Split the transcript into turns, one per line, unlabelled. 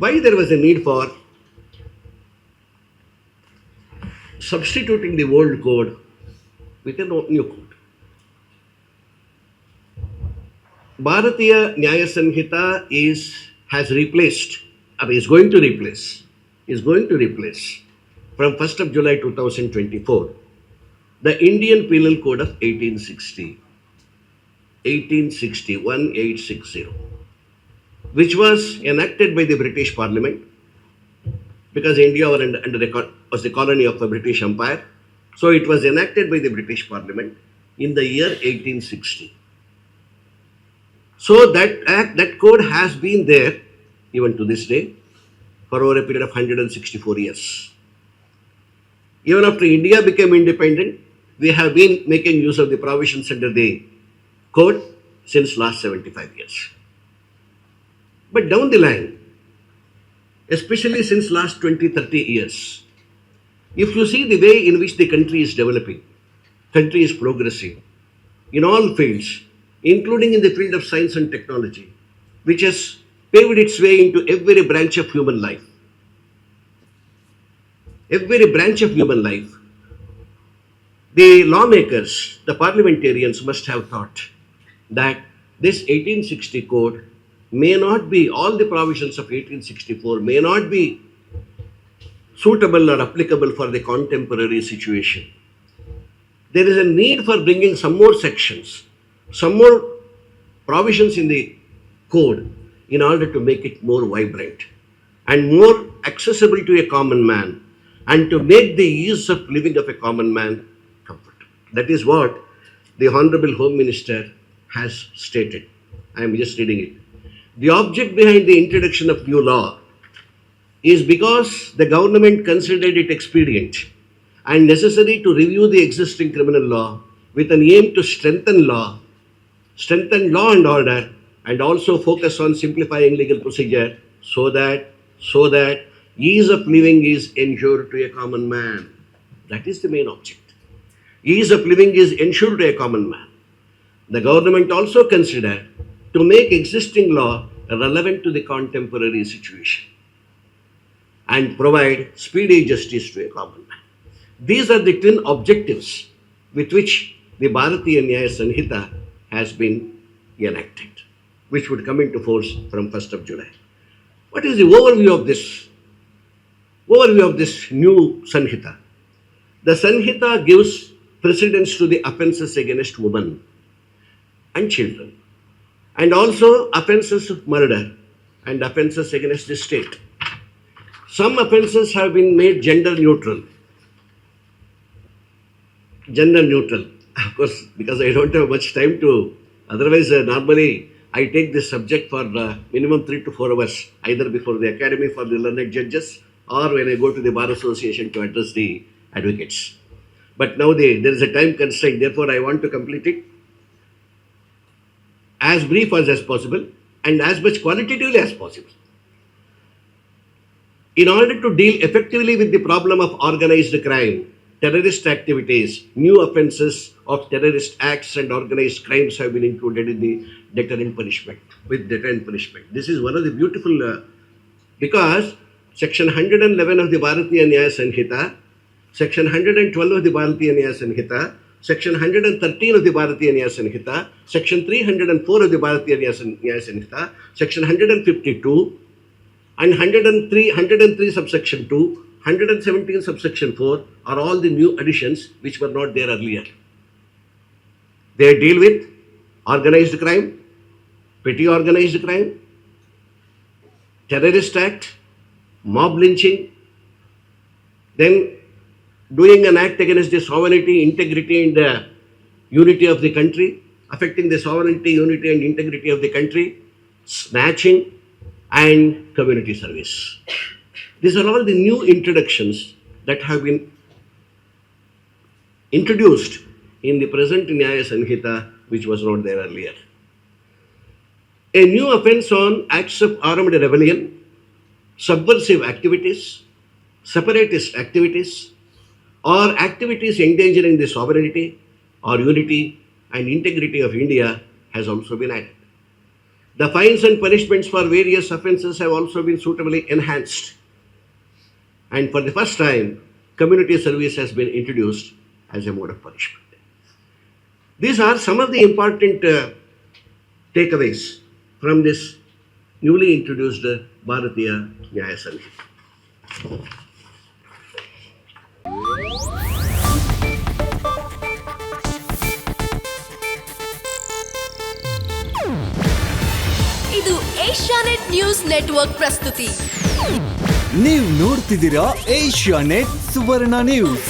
why there was a need for substituting the old code with a new code. Bharatiya Nyaya Sanhita has replaced, or is going to replace from 1st of July 2024 the Indian Penal Code of 1860, 1860, which was enacted by the British Parliament because India was the colony of the British Empire. So it was enacted by the British Parliament in the year 1860. So that code has been there even to this day for over a period of 164 years. Even after India became independent, we have been making use of the provisions under the code since last 75 years. But down the line, especially since last 20-30 years, if you see the way in which the country is developing, country is progressing in all fields, including in the field of science and technology, which has paved its way into every branch of human life. Every branch of human life, the lawmakers, the parliamentarians must have thought that this 1860 code may not be, all the provisions of 1864 may not be suitable or applicable for the contemporary situation. There is a need for bringing some more sections, some more provisions in the code in order to make it more vibrant and more accessible to a common man and to make the ease of living of a common man comfortable. That is what the Honorable Home Minister has stated. I am just reading it. The object behind the introduction of new law is because the government considered it expedient and necessary to review the existing criminal law with an aim to strengthen law and order, and also focus on simplifying legal procedure so that ease of living is ensured to a common man. That is the main object. Ease of living is ensured to a common man. The government also considered to make existing law relevant to the contemporary situation and provide speedy justice to a common man. These are the twin objectives with which the Bharatiya Nyaya Sanhita has been enacted, which would come into force from 1st of July. What is the overview of this new Sanhita? The Sanhita gives precedence to the offences against women and children, and also offences of murder and offences against the state. Some offences have been made gender neutral. Of course, because I don't have much time to, otherwise normally I take this subject for minimum 3 to 4 hours, either before the Academy for the Learned Judges or when I go to the Bar Association to address the advocates. But now there is a time constraint, therefore I want to complete it as brief as possible and as much qualitatively as possible. In order to deal effectively with the problem of organized crime, terrorist activities, new offences of terrorist acts and organized crimes have been included in the deterrent punishment. This is one of the beautiful, because Section 111 of the Bharatiya Nyaya Sanhita, Section 112 of the Bharatiya Nyaya Sanhita, Section 113 of the Bharatiya Nyaya Sanhita, Section 304 of the Bharatiya Nyaya Sanhita, Section 152 and 103 subsection 2, 117 subsection 4 are all the new additions which were not there earlier. They deal with organized crime, petty organized crime, terrorist act, mob lynching, then doing an act against the sovereignty, integrity and unity of the country, affecting the sovereignty, unity and integrity of the country, snatching and community service. These are all the new introductions that have been introduced in the present Nyaya Sanhita, which was not there earlier. A new offence on acts of armed rebellion, subversive activities, separatist activities, or activities endangering the sovereignty or unity and integrity of India has also been added. The fines and punishments for various offences have also been suitably enhanced. And for the first time, community service has been introduced as a mode of punishment. These are some of the important takeaways from this newly introduced Bharatiya Nyaya Samhita.
ಇದು Asianet news network ಪ್ರಸ್ತುತಿ.
ನೀವು ನೋಡ್ತಿದ್ದೀರಾ Asianet ಸುವರ್ಣ news.